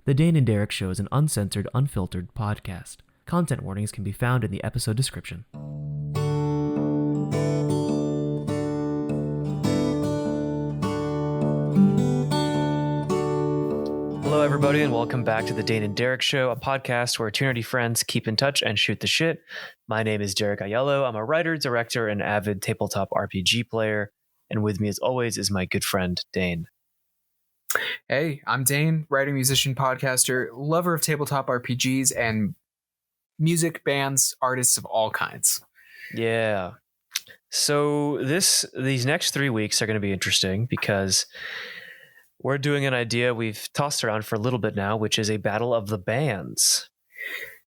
The Dane and Derek Show is an uncensored, unfiltered podcast. Content warnings can be found in the episode description. Hello, everybody, and welcome back to the Dane and Derek Show, a podcast where two nerdy friends keep in touch and shoot the shit. My name is Benig-Aiello. I'm a writer, director, and avid tabletop RPG player. And with me, as always, is my good friend, Dane. Hey, I'm Dane, writer, musician, podcaster, lover of tabletop RPGs and music, bands, artists of all kinds. Yeah. So these next 3 weeks are going to be interesting because we're doing an idea we've tossed around for a little bit now, which is a battle of the bands.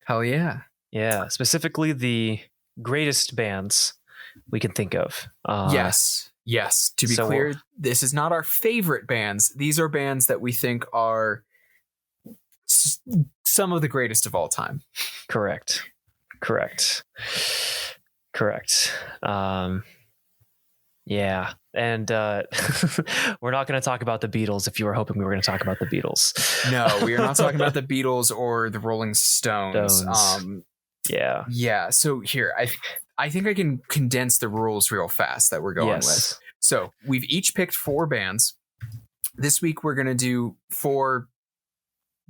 Hell yeah. Yeah, specifically the greatest bands we can think of. Yes. To be clear, this is not our favorite bands. These are bands that we think are some of the greatest of all time. Correct. Yeah. And we're not going to talk about the Beatles if you were hoping we were going to talk about the Beatles. No, we are not talking about the Beatles or the Rolling Stones. Yeah. So here, I think I can condense the rules real fast that we're going with. So we've each picked 4 bands. This week we're going to do 4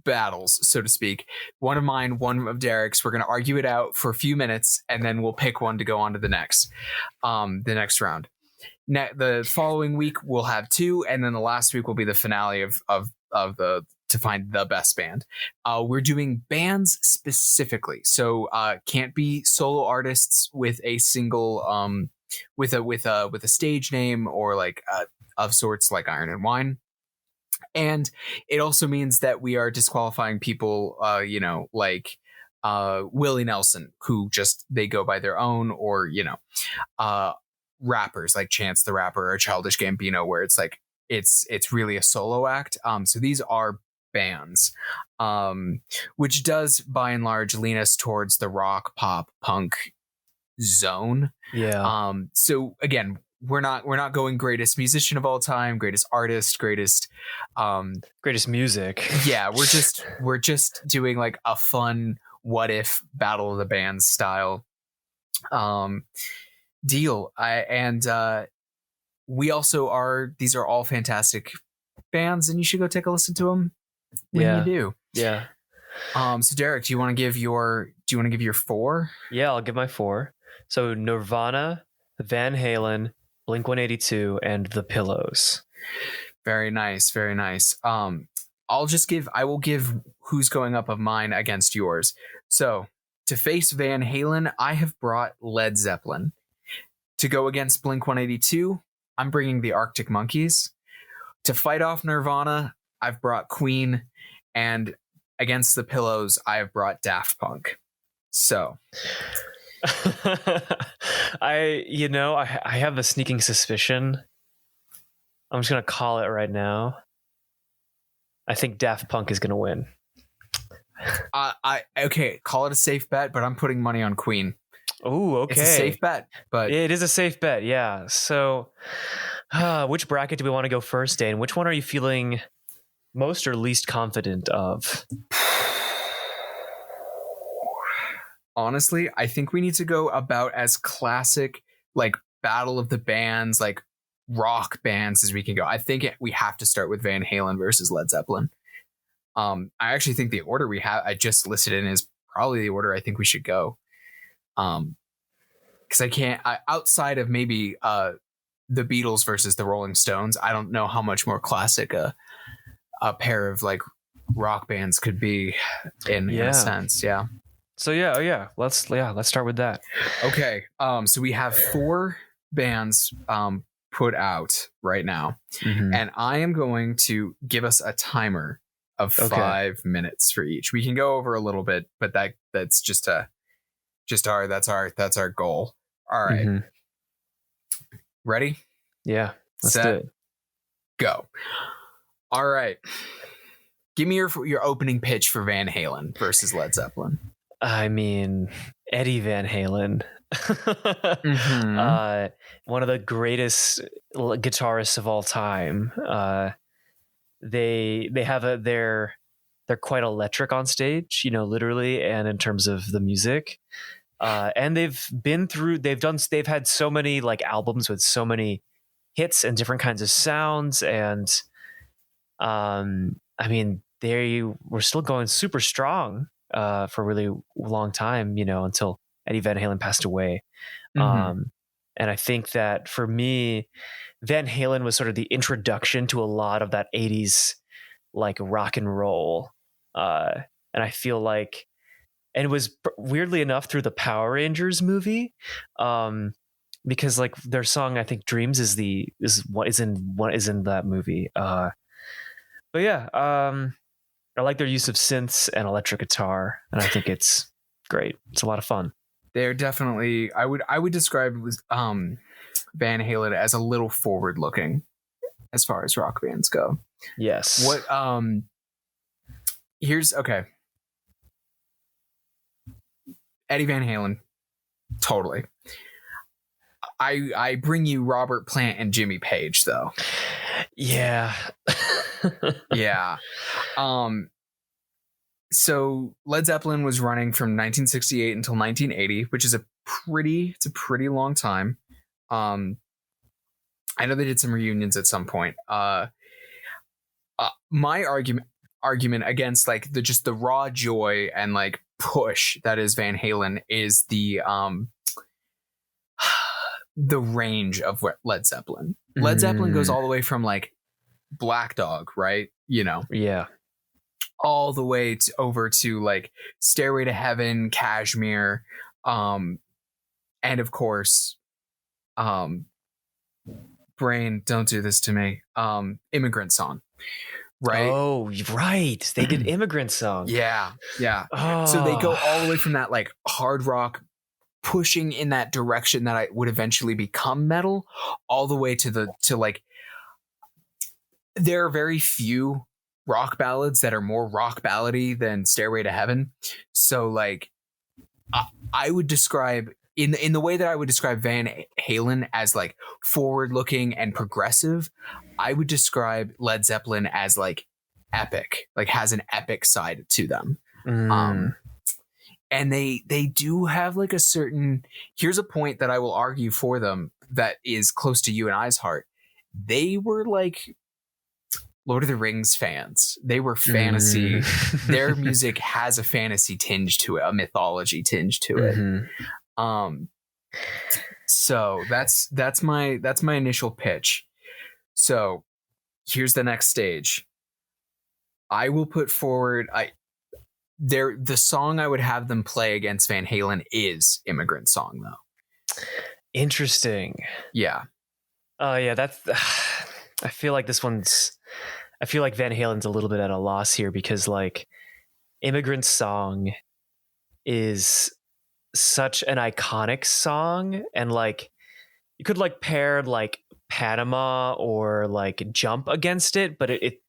battles, so to speak. One of mine, one of Derek's. We're going to argue it out for a few minutes, and then we'll pick one to go on to the next round. The following week we'll have 2, and then the last week will be the finale of the to find the best band. We're doing bands specifically, so can't be solo artists with a single with a stage name or like of sorts like Iron and Wine. And it also means that we are disqualifying people, like Willie Nelson, who just they go by their own, or rappers like Chance the Rapper or Childish Gambino, where it's like it's really a solo act. So these are bands, which does by and large lean us towards the rock, pop, punk zone. So again, we're not going greatest musician of all time, greatest artist, greatest music. Yeah, we're just doing like a fun what if battle of the bands style deal. We also are, these are all fantastic bands, and you should go take a listen to them when you do. Yeah. So Derek, do you want to give your 4? Yeah, I'll give my 4. So Nirvana, Van Halen, Blink-182, and The Pillows. Very nice. I will give who's going up of mine against yours. So to face Van Halen, I have brought Led Zeppelin. To go against Blink-182, I'm bringing the Arctic Monkeys. To fight off Nirvana, I've brought Queen. And against The Pillows, I've brought Daft Punk. So I have a sneaking suspicion. I'm just going to call it right now. I think Daft Punk is going to win. Okay, call it a safe bet, but I'm putting money on Queen. Oh, okay. It's a safe bet, but it is a safe bet. Yeah. So, which bracket do we want to go first, Dane? Which one are you feeling most or least confident of? Honestly, I think we need to go about as classic, like battle of the bands, like rock bands as we can go. I think we have to start with Van Halen versus Led Zeppelin. I actually think the order I just listed in is probably the order I think we should go. Because outside of maybe the Beatles versus the Rolling Stones, I don't know how much more classic a pair of like rock bands could be in a sense. Yeah. So let's start with that. Okay. So we have 4 bands put out right now, and I am going to give us a timer of 5 minutes for each. We can go over a little bit, but that's just our goal. All right. Ready? Yeah. Let's Set, do it. Go. All right. Give me your opening pitch for Van Halen versus Led Zeppelin. I mean, Eddie Van Halen, one of the greatest guitarists of all time. They have their they're quite electric on stage, you know, literally, and in terms of the music. And they've had so many like albums with so many hits and different kinds of sounds, and I mean, they were still going super strong for a really long time, you know, until Eddie Van Halen passed away. And I think that for me, Van Halen was sort of the introduction to a lot of that 80s like rock and roll. And I feel like, and it was weirdly enough through the Power Rangers movie, because like their song, I think Dreams is in that movie. But yeah, I like their use of synths and electric guitar, and I think it's great. It's a lot of fun. They're definitely, I would describe Van Halen as a little forward looking as far as rock bands go. Yes. What okay. Eddie Van Halen, totally. I bring you Robert Plant and Jimmy Page though. Yeah. Yeah. So Led Zeppelin was running from 1968 until 1980, which is a pretty long time. I know they did some reunions at some point. My argument against like the raw joy and like push that is Van Halen is the range of Led Zeppelin. Led Zeppelin goes all the way from like Black Dog, right? You know, yeah, all the way over to like Stairway to Heaven, Kashmir, and of course, Brain, Don't Do This to Me, Immigrant Song, right? Oh, right, they did Immigrant Song. Yeah. Oh. So they go all the way from that like hard rock pushing in that direction that I would eventually become metal, all the way to like, there are very few rock ballads that are more rock ballady than Stairway to Heaven. So like I would describe in the way that I would describe Van Halen as like forward looking and progressive, I would describe Led Zeppelin as like epic, like has an epic side to them. And they do have like a certain, here's a point that I will argue for them that is close to you and I's heart. They were like Lord of the Rings fans. They were fantasy. Their music has a fantasy tinge to it, a mythology tinge to it. So that's my initial pitch. So here's the next stage. I will put forward the song I would have them play against Van Halen is Immigrant Song though. Interesting. Yeah. Yeah, that's I feel like Van Halen's a little bit at a loss here because like Immigrant Song is such an iconic song, and like you could like pair like Panama or like Jump against it, but it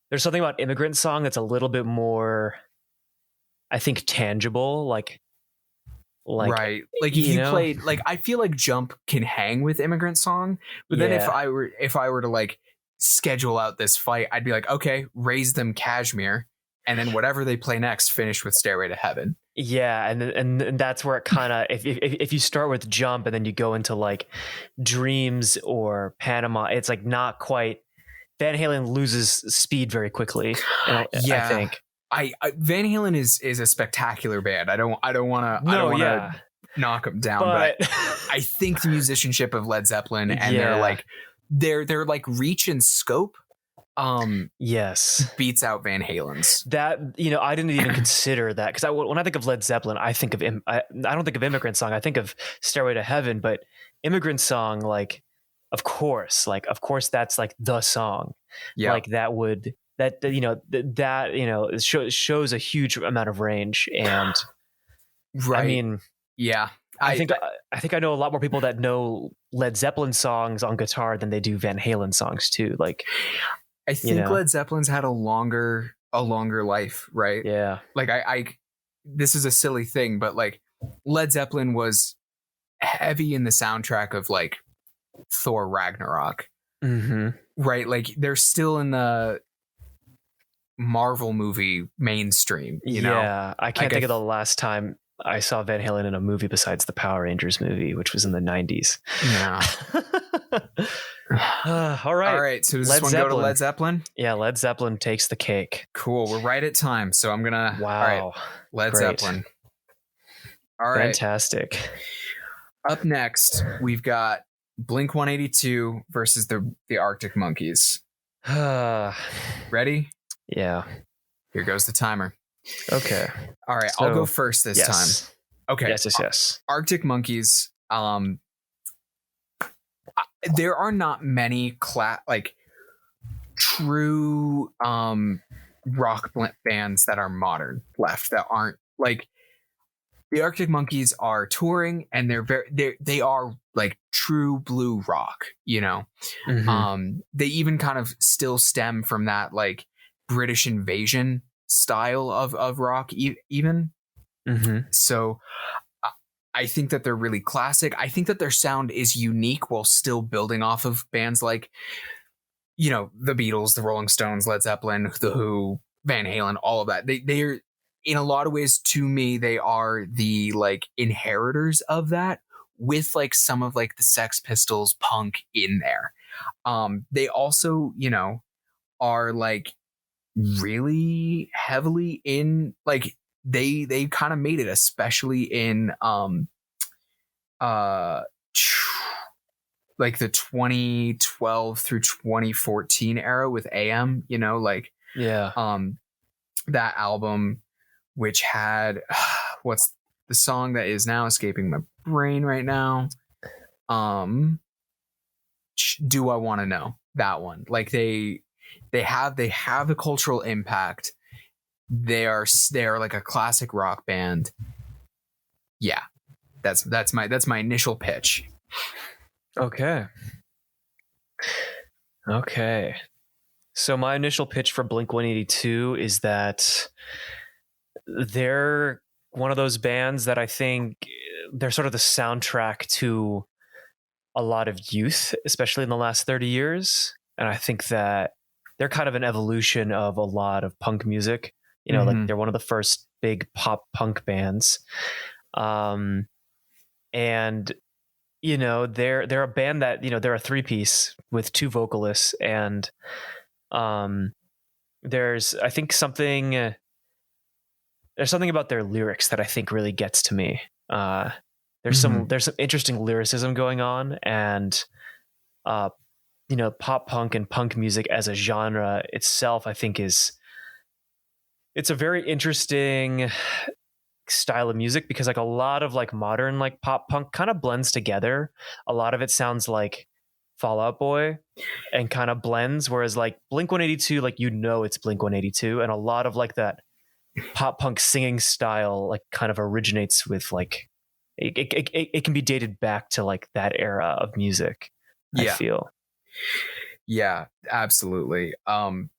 there's something about Immigrant Song that's a little bit more, I think, tangible. Like right, like if you played, like I feel like Jump can hang with Immigrant Song, but then if I were to like schedule out this fight, I'd be like, okay, raise them Kashmir, and then whatever they play next, finish with Stairway to Heaven. Yeah, and that's where it kind of, if you start with Jump and then you go into like Dreams or Panama, it's like not quite. Van Halen loses speed very quickly. I think Van Halen is a spectacular band. I don't want to knock them down, but I think the musicianship of Led Zeppelin and their like reach and scope yes, beats out Van Halen's. That, I didn't even consider that, because when I think of Led Zeppelin, I think of I don't think of Immigrant Song. I think of Stairway to Heaven, but Immigrant Song, like, of course, that's like the song. Yeah, like it shows a huge amount of range, and right. I mean, yeah. I think I know a lot more people that know Led Zeppelin songs on guitar than they do Van Halen songs too. Like, I think Led Zeppelin's had a longer life, right? Yeah. Like this is a silly thing, but like Led Zeppelin was heavy in the soundtrack of like Thor Ragnarok, right? Like they're still in the Marvel movie mainstream, you know? Yeah, I can't think of the last time I saw Van Halen in a movie besides the Power Rangers movie, which was in the 90s. Yeah. All right. So does this one go to Led Zeppelin? Yeah, Led Zeppelin takes the cake. Cool. We're right at time. So I'm going to... Wow. All right. Led Zeppelin. All right. Fantastic. Up next, we've got Blink-182 versus the Arctic Monkeys. Ready? Yeah. Here goes the timer. Okay. All right. So, I'll go first this time. Okay. Yes. Arctic Monkeys. There are not many true rock bands that are modern left that aren't like the Arctic Monkeys are touring, and they are like true blue rock, you know. Mm-hmm. They even kind of still stem from that like British invasion style of rock even. Mm-hmm. So I think that they're really classic. I think that their sound is unique while still building off of bands like, you know, the Beatles, the Rolling Stones, Led Zeppelin, the Who, Van Halen, all of that. They're in a lot of ways, to me, they are the like inheritors of that, with like some of like the Sex Pistols punk in there. They also, you know, are like really heavily in like they kind of made it, especially in like the 2012 through 2014 era with AM, you know, like that album, which had what's the song that is now escaping my brain right now? Do I Want to Know? That one. Like they have a cultural impact. They are like a classic rock band. Yeah. That's my initial pitch. Okay. So my initial pitch for Blink-182 is that they're one of those bands that I think they're sort of the soundtrack to a lot of youth, especially in the last 30 years. And I think that they're kind of an evolution of a lot of punk music. You know, like they're one of the first big pop punk bands. And, you know, they're a band that, you know, they're a 3-piece with 2 vocalists. And there's something about their lyrics that I think really gets to me. There's some interesting lyricism going on, and you know, pop punk and punk music as a genre itself, I think it's a very interesting style of music, because like a lot of like modern like pop punk kind of blends together. A lot of it sounds like Fall Out Boy and kind of blends, whereas like Blink-182, like, you know, it's Blink-182, and a lot of like that pop punk singing style like kind of originates with like it can be dated back to like that era of music. I feel. Yeah, absolutely. And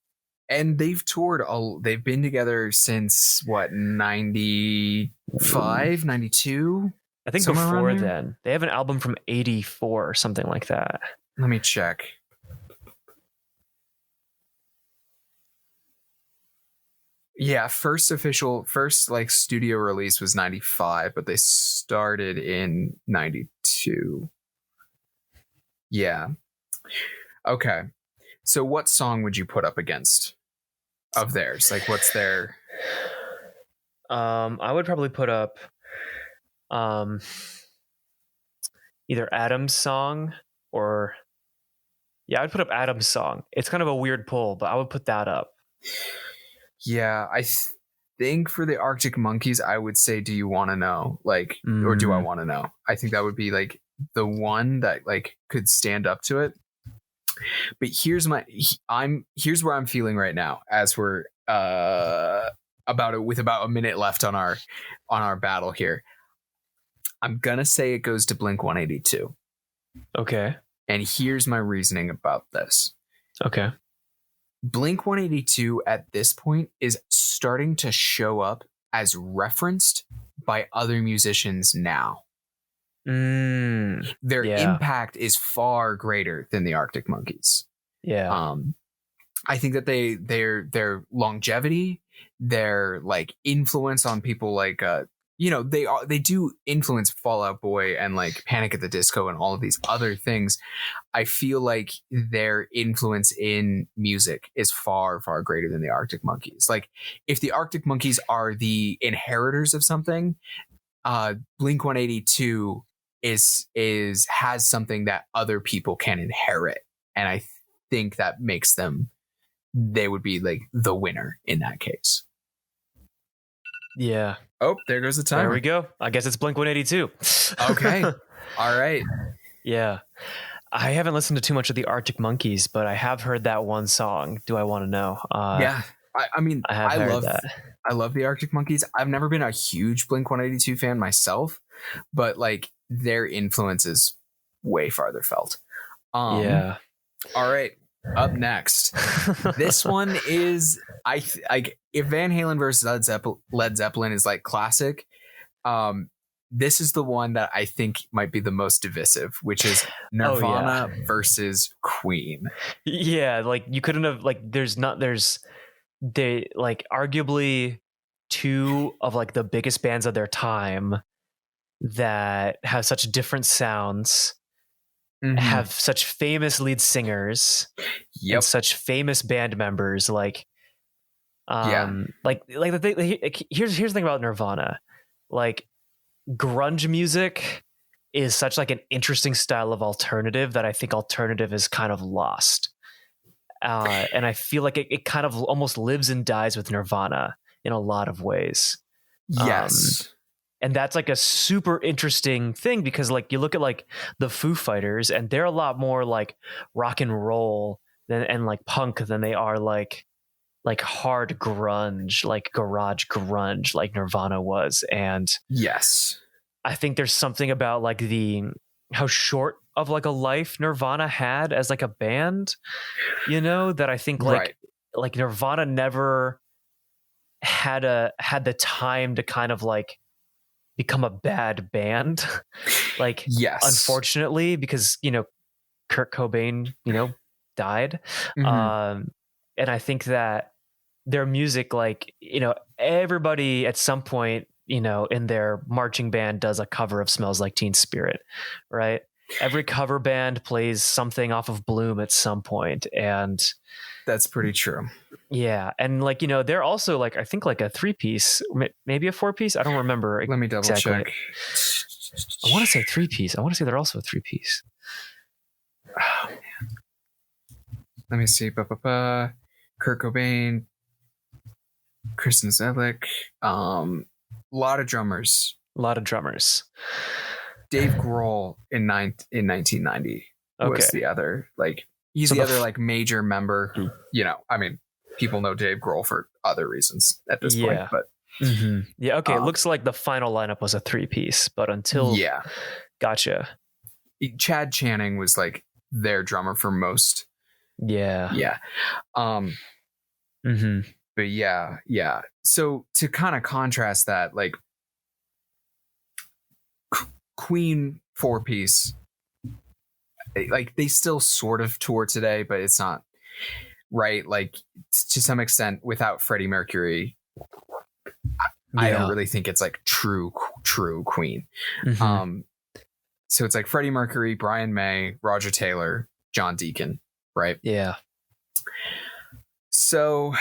they've toured they've been together since what, 95, 92? I think before then. They have an album from 84 or something like that. Let me check. Yeah, first like studio release was 95, but they started in 92. Yeah. Okay. So what song would you put up against of theirs? Like, what's their... I would probably put up either Adam's Song or... Yeah, I'd put up Adam's Song. It's kind of a weird pull, but I would put that up. Yeah, I think for the Arctic Monkeys, I would say Do You Want to Know? Like, or Do I Want to Know? I think that would be like the one that like could stand up to it. But here's where I'm feeling right now, as we're with about a minute left on our battle here. I'm gonna say it goes to Blink-182. Okay. And here's my reasoning about this. Okay. Blink-182 at this point is starting to show up as referenced by other musicians now. Their impact is far greater than the Arctic Monkeys. Yeah. I think that their longevity, their like influence on people, like they do influence Fall Out Boy and like Panic at the Disco and all of these other things. I feel like their influence in music is far, far greater than the Arctic Monkeys. Like if the Arctic Monkeys are the inheritors of something, Blink-182 has something that other people can inherit, and I think that makes they would be like the winner in that case. Yeah. Oh, there goes the timer. There we go. I guess it's Blink-182. Okay. All right. Yeah. I haven't listened to too much of the Arctic Monkeys, but I have heard that one song. Do I want to know? Yeah. I mean, I love that. I love the Arctic Monkeys. I've never been a huge Blink-182 fan myself, but like their influence is way farther felt. Yeah. All right. Up next, this one is if Van Halen versus Led Zeppelin is like classic, this is the one that I think might be the most divisive, which is Nirvana versus Queen. Yeah, like you couldn't have like they like arguably two of like the biggest bands of their time that have such different sounds. Mm-hmm. Have such famous lead singers, and such famous band members. Like, here's the thing about Nirvana, like grunge music is such like an interesting style of alternative that I think alternative is kind of lost, and I feel like it kind of almost lives and dies with Nirvana in a lot of ways. Yes. And that's like a super interesting thing because like you look at like the Foo Fighters and they're a lot more like rock and roll and like punk than they are like hard grunge, like garage grunge, like Nirvana was. And yes, I think there's something about like how short of like a life Nirvana had as like a band, that I think like Nirvana never had the time to kind of like become a bad band. Like, yes, unfortunately, because, Kurt Cobain, died. Mm-hmm. And I think that their music, like, everybody at some point, in their marching band does a cover of Smells Like Teen Spirit, right? Every cover band plays something off of Bloom at some point. And that's pretty true. Yeah. And like, they're also like, I think like a 3-piece, maybe a 4-piece. I don't remember. Let me double check. I want to say 3-piece. I want to say they're also a 3-piece. Oh, man. Let me see. Kurt Cobain, Kristen Zelic, a lot of drummers. Dave Grohl in 1990 was the other, like, he's the other like major member who, I mean, people know Dave Grohl for other reasons at this point, but okay. It looks like the final lineup was a 3-piece, but until gotcha. Chad Channing was like their drummer for most. Yeah. But yeah. So to kind of contrast that, like Queen 4-piece, like they still sort of tour today, but it's not right. Like to some extent, without Freddie Mercury, I don't really think it's like true Queen. So it's like Freddie Mercury, Brian May, Roger Taylor, John Deacon, right? Yeah. So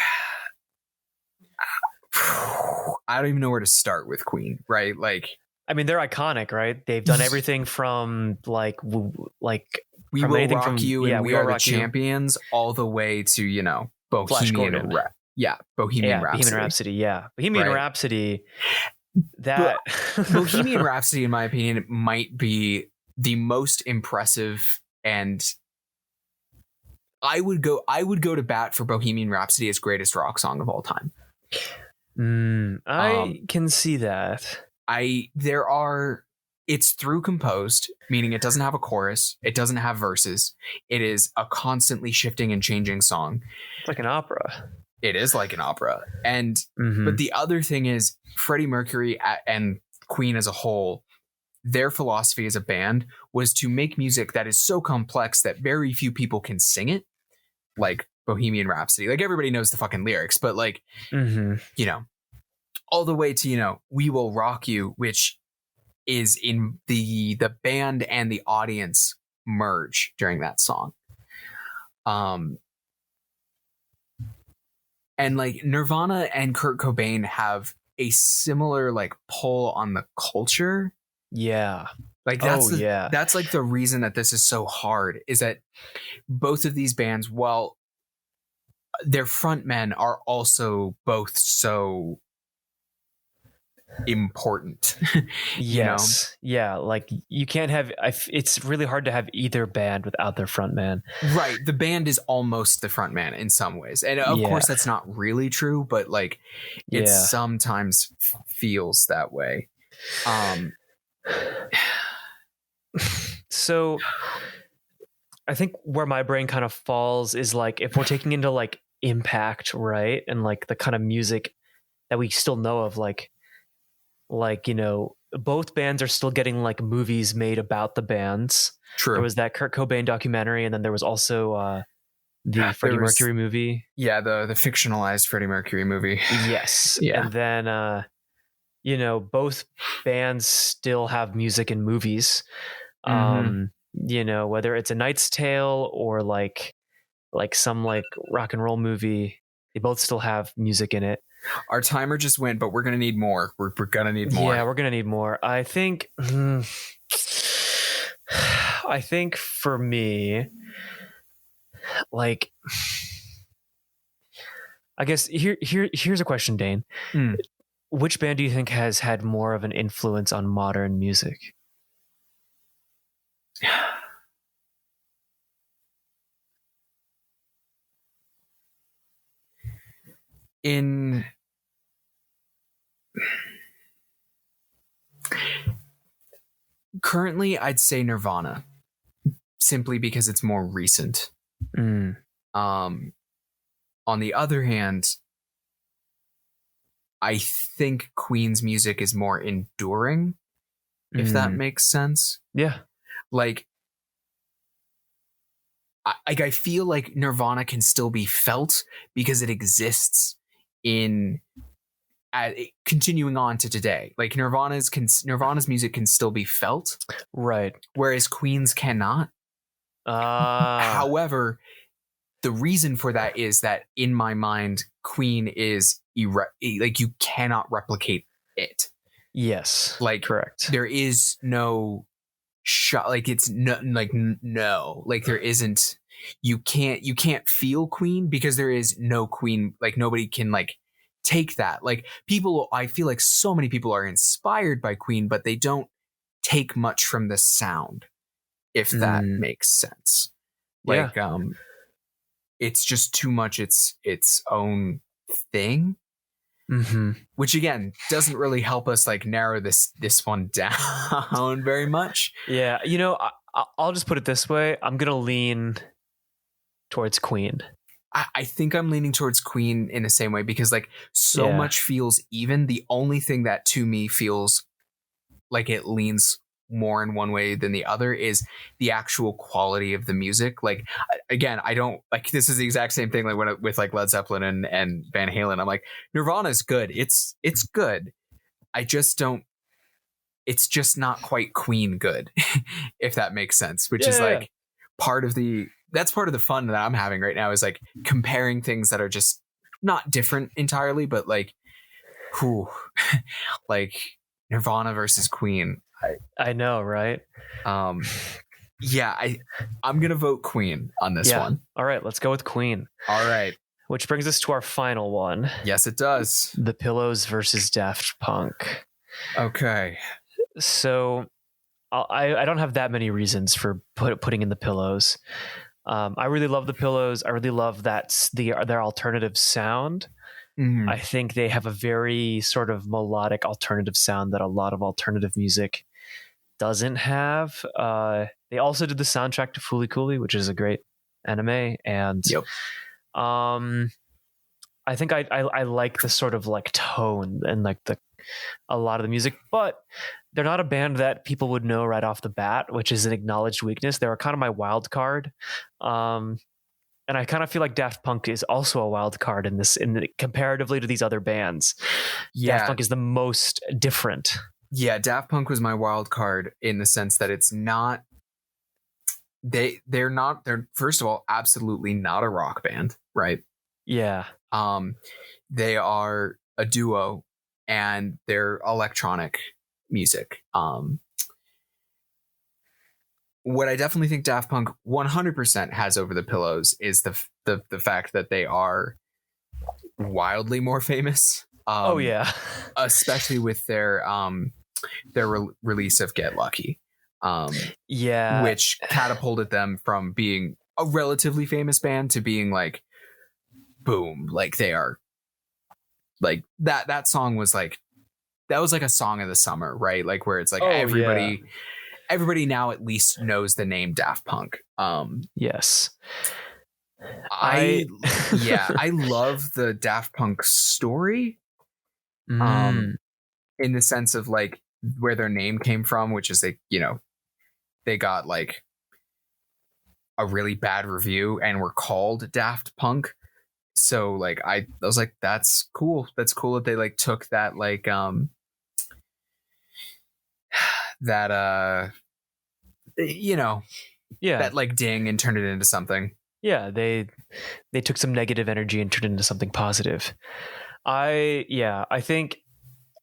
I don't even know where to start with Queen, right? Like, I mean, they're iconic, right? They've done everything from like We Will Rock You and We Are the Champions all the way to, Bohemian Rhapsody. Bohemian Rhapsody. Bohemian Rhapsody, in my opinion, might be the most impressive, and I would go to bat for Bohemian Rhapsody as greatest rock song of all time. I can see that. It's through composed, meaning it doesn't have a chorus. It doesn't have verses. It is a constantly shifting and changing song. It's like an opera. It is like an opera. And, but the other thing is Freddie Mercury and Queen as a whole, their philosophy as a band was to make music that is so complex that very few people can sing it, like Bohemian Rhapsody. Like everybody knows the fucking lyrics, but like, Mm-hmm. you know, all the way to, you know, We Will Rock You, which is in the band and the audience merge during that song. And like Nirvana and Kurt Cobain have a similar like pull on the culture. Yeah. Like that's like the reason that this is so hard, is that both of these bands, while their frontmen are also both so important. Yes. You know? Yeah. Like you can't have, it's really hard to have either band without their frontman. Right. The band is almost the frontman in some ways. And of course that's not really true, but like it sometimes feels that way. So I think where my brain kind of falls is like, if we're taking into like impact, right? And like the kind of music that we still know of, like, you know, both bands are still getting like movies made about the bands. True. There was that Kurt Cobain documentary, and then there was also the Freddie Mercury movie. Yeah, the fictionalized Freddie Mercury movie. Yes. Yeah. And then you know, both bands still have music in movies. You know, whether it's A Knight's Tale or like some like rock and roll movie, they both still have music in it. Our timer just went, but we're gonna need more. We're gonna need more. Yeah, we're gonna need more. I think for me, like, I guess here's a question, Dane. Which band do you think has had more of an influence on modern music? Currently, I'd say Nirvana, simply because it's more recent. On the other hand, I think Queen's music is more enduring, if that makes sense. Yeah. Like, I feel like Nirvana can still be felt because it exists in continuing on to today. Like Nirvana's music can still be felt, right? Whereas Queen's cannot. However, the reason for that is that in my mind, Queen is like you cannot replicate it. Yes, like correct. There is no shot. Like it's no. Like there isn't. You can't feel Queen because there is no Queen. Like nobody can like take that. Like people, I feel like so many people are inspired by Queen, but they don't take much from the sound, if that makes sense. Like it's just too much its own thing. Which again doesn't really help us like narrow this one down very much. Yeah, you know, I'll just put it this way. I'm gonna lean towards Queen. I think I'm leaning towards Queen in the same way because like so much feels even. The only thing that to me feels like it leans more in one way than the other is the actual quality of the music. Like again, I don't like, this is the exact same thing like with like Led Zeppelin and Van Halen. I'm like, Nirvana's good. It's good. I just don't, it's just not quite Queen good, if that makes sense, which is like that's part of the fun that I'm having right now is like comparing things that are just not different entirely, but like, like Nirvana versus Queen. I know, right? Yeah, I'm gonna vote Queen on this one. All right, let's go with Queen. All right, which brings us to our final one. Yes, it does. The Pillows versus Daft Punk. Okay, so I don't have that many reasons for putting in the Pillows. I really love the Pillows. I really love their alternative sound. I think they have a very sort of melodic alternative sound that a lot of alternative music doesn't have. They also did the soundtrack to Fooly Cooly, which is a great anime. And I think I like the sort of like tone and like a lot of the music, but they're not a band that people would know right off the bat, which is an acknowledged weakness. They were kind of my wild card. And And I kind of feel like Daft Punk is also a wild card in this, comparatively to these other bands. Yeah. Daft Punk is the most different. Yeah, Daft Punk was my wild card in the sense that it's not. They're first of all absolutely not a rock band, right? Yeah. They are a duo, and they're electronic music. What I definitely think Daft Punk 100% has over the Pillows is the fact that they are wildly more famous. Oh yeah, especially with their release of Get Lucky. Yeah, which catapulted them from being a relatively famous band to being like, boom, like they are like that song was like, that was like a song of the summer, right? Like where it's like everybody now at least knows the name Daft Punk. Yes. I love the Daft Punk story. In the sense of like where their name came from, which is they got like a really bad review and were called Daft Punk. So like I was like, that's cool. That's cool that they like took that like that that like ding and turned it into something. Yeah, they took some negative energy and turned it into something positive. I think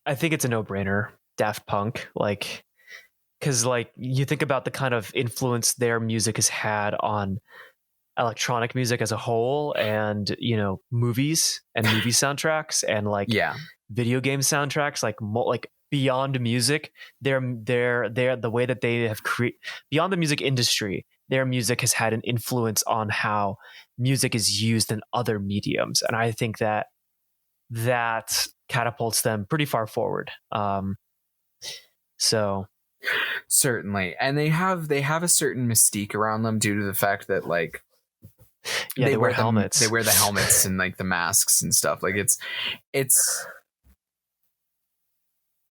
it's a no-brainer, Daft Punk, like, because like you think about the kind of influence their music has had on electronic music as a whole, and movies and movie soundtracks and like video game soundtracks, like beyond music, they're the way that they have created beyond the music industry. Their music has had an influence on how music is used in other mediums, and I think that catapults them pretty far forward. So certainly, and they have a certain mystique around them due to the fact that like they wear helmets. They wear the helmets and like the masks and stuff. Like it's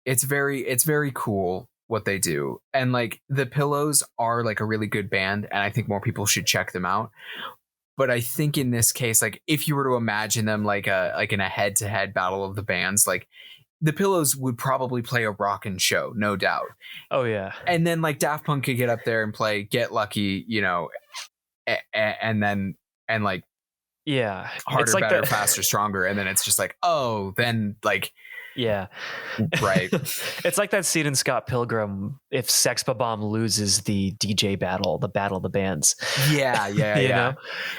very cool what they do. And like the Pillows are like a really good band, and I think more people should check them out. But I think in this case, like if you were to imagine them like in a head-to-head battle of the bands, like the Pillows would probably play a rockin' show, no doubt. Oh yeah. And then like Daft Punk could get up there and play Get Lucky, and then like harder, it's like better, faster, stronger, and then it's just like, oh, then like right. It's like that scene in Scott Pilgrim if Sex Bomb loses the DJ battle, the battle of the bands. Yeah.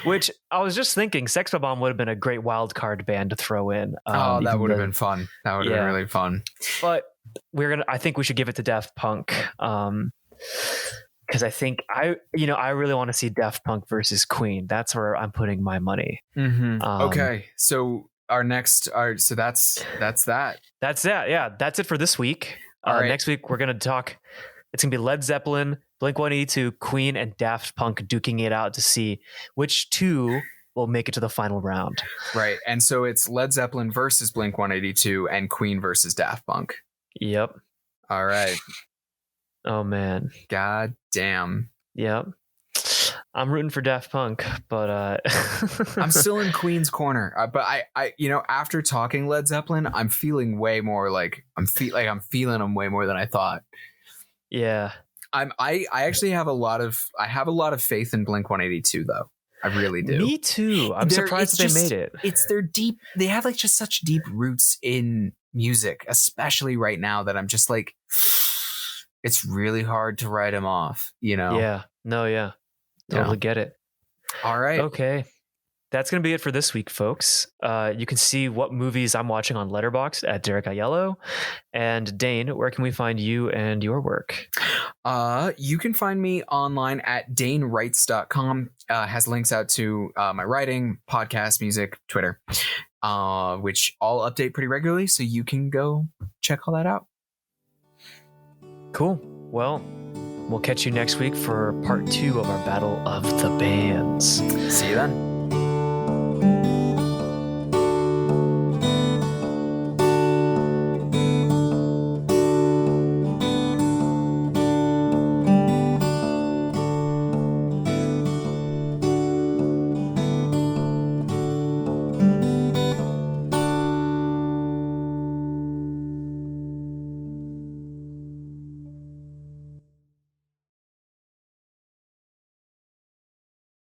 Which I was just thinking, Sex Bomb would have been a great wild card band to throw in. That would have been fun. That would have been really fun. But I think we should give it to Daft Punk. Because I think I really want to see Daft Punk versus Queen. That's where I'm putting my money. Mm-hmm. Okay, so that's that. Yeah, that's it for this week. Right. Next week we're gonna talk. It's gonna be Led Zeppelin, Blink-182, Queen, and Daft Punk duking it out to see which two will make it to the final round. Right, and so it's Led Zeppelin versus Blink-182 and Queen versus Daft Punk. Yep. All right. Oh man. God damn. Yep. I'm rooting for Daft Punk, but I'm still in Queen's corner. But I after talking Led Zeppelin, I'm feeling way more like I'm feeling them way more than I thought. Yeah. I actually have a lot of faith in Blink-182 though. I really do. Me too. I'm surprised they made it. It's their deep. They have like just such deep roots in music, especially right now, that I'm just like, it's really hard to write them off. Yeah. No. Yeah. Totally get it. All right. Okay. That's going to be it for this week, folks. You can see what movies I'm watching on Letterboxd at Benig-Aiello. And Dane, where can we find you and your work? You can find me online at danewrites.com. Has links out to my writing, podcast, music, Twitter, which all update pretty regularly. So you can go check all that out. Cool. Well, we'll catch you next week for part 2 of our Battle of the Bands. See you then.